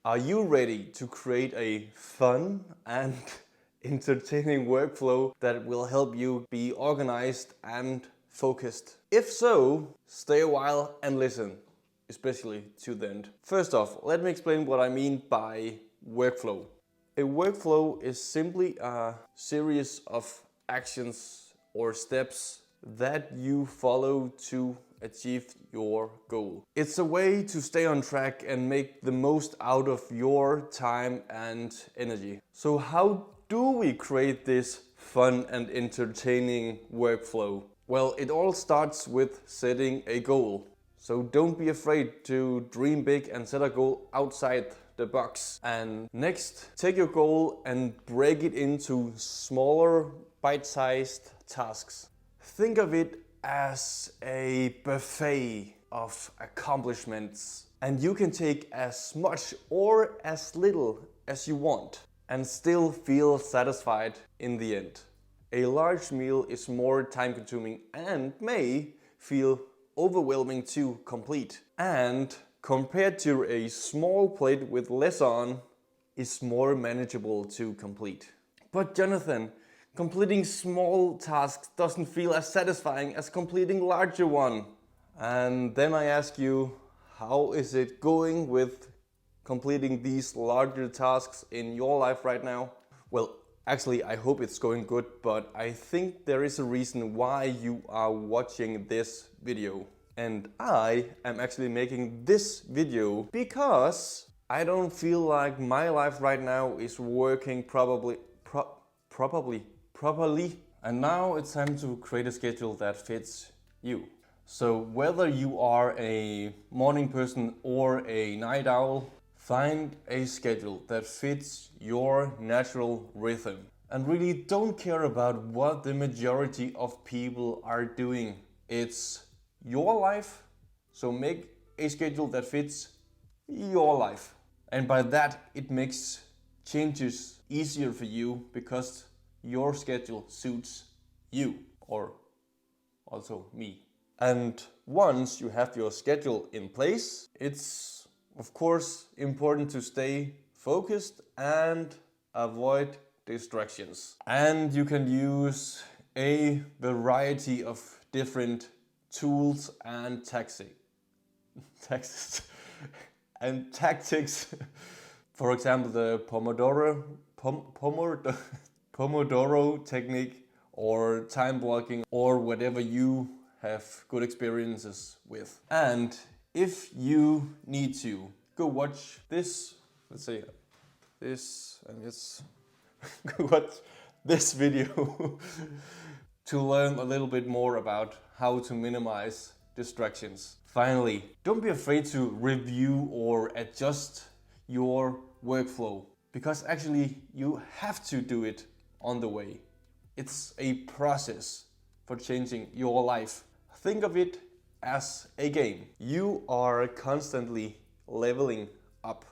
Are you ready to create a fun and entertaining workflow that will help you be organized and focused? If so, stay a while and listen, especially to the end. First off, let me explain what I mean by workflow. A workflow is simply a series of actions or steps that you follow to achieve your goal. It's a way to stay on track and make the most out of your time and energy. So how do we create this fun and entertaining workflow? Well, it all starts with setting a goal. So don't be afraid to dream big and set a goal outside the box. And next, take your goal and break it into smaller, bite-sized tasks. Think of it as a buffet of accomplishments, and you can take as much or as little as you want and still feel satisfied in the end. A large meal is more time consuming and may feel overwhelming to complete, and compared to a small plate with less on, is more manageable to complete. But Jonathan, completing small tasks doesn't feel as satisfying as completing larger one. And then I ask you, how is it going with completing these larger tasks in your life right now? Well, actually, I hope it's going good, but I think there is a reason why you are watching this video. And I am actually making this video because I don't feel like my life right now is working properly. And now it's time to create a schedule that fits you. So whether you are a morning person or a night owl, find a schedule that fits your natural rhythm. And really don't care about what the majority of people are doing. It's your life, so make a schedule that fits your life. And by that, it makes changes easier for you because your schedule suits you, or also me. And once you have your schedule in place, it's of course important to stay focused and avoid distractions. And you can use a variety of different tools and tactics. For example, the Pomodoro technique, or time blocking, or whatever you have good experiences with. And if you need to, go watch this, let's say this, and this, go watch this video to learn a little bit more about how to minimize distractions. Finally, don't be afraid to review or adjust your workflow, because actually you have to do it on the way. It's a process for changing your life. Think of it as a game. You are constantly leveling up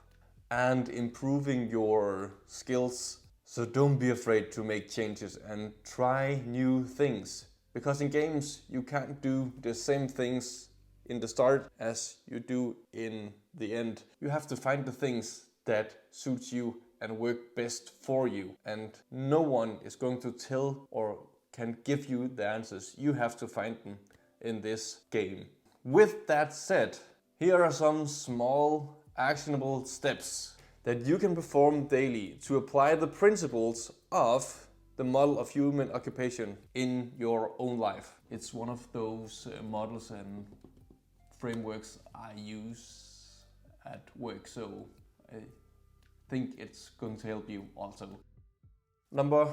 and improving your skills. So don't be afraid to make changes and try new things. Because in games you can't do the same things in the start as you do in the end. You have to find the things that suits you and work best for you. And no one is going to tell or can give you the answers. You have to find them in this game. With that said, here are some small actionable steps that you can perform daily to apply the principles of the model of human occupation in your own life. It's one of those models and frameworks I use at work, so I think it's going to help you also. Number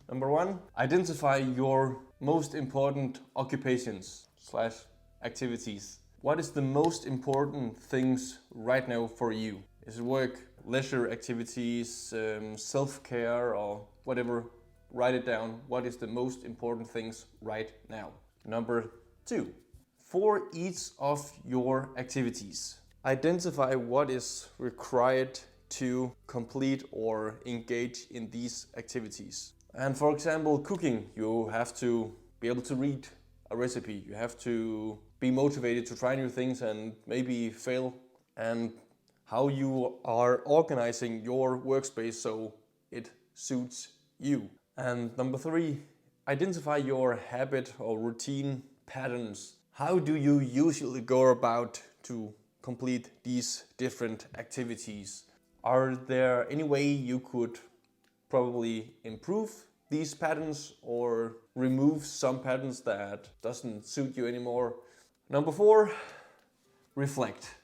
one, identify your most important occupations / activities. What is the most important things right now for you? Is it work, leisure activities, self-care, or whatever? Write it down. What is the most important things right now? Number 2, for each of your activities, identify what is required to complete or engage in these activities. And for example, cooking, you have to be able to read a recipe. You have to be motivated to try new things and maybe fail. And how you are organizing your workspace so it suits you. And number 3, identify your habit or routine patterns. How do you usually go about to complete these different activities? Are there any way you could probably improve these patterns or remove some patterns that doesn't suit you anymore? Number 4, reflect.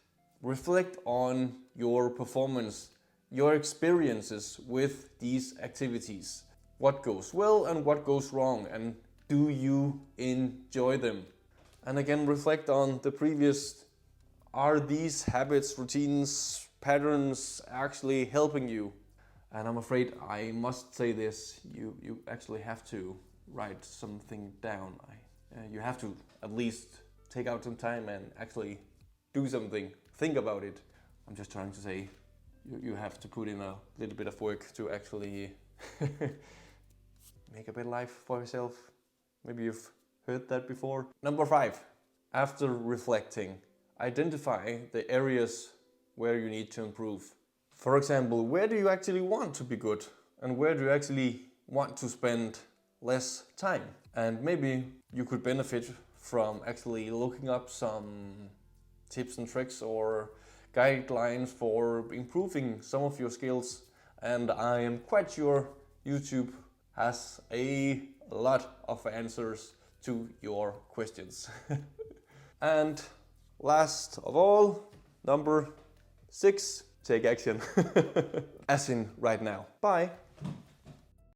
Reflect on your performance, your experiences with these activities. What goes well and what goes wrong, and do you enjoy them? And again, reflect on the previous. Are these habits, routines, patterns actually helping you? And I'm afraid I must say this, you actually have to write something down. You have to at least take out some time and actually do something, think about it. I'm just trying to say, you have to put in a little bit of work to actually make a better life for yourself. Maybe you've heard that before. Number 5, after reflecting, identify the areas where you need to improve. For example, where do you actually want to be good? And where do you actually want to spend less time? And maybe you could benefit from actually looking up some tips and tricks or guidelines for improving some of your skills. And I am quite sure YouTube has a lot of answers to your questions. And last of all, number 6, take action. As in right now. Bye.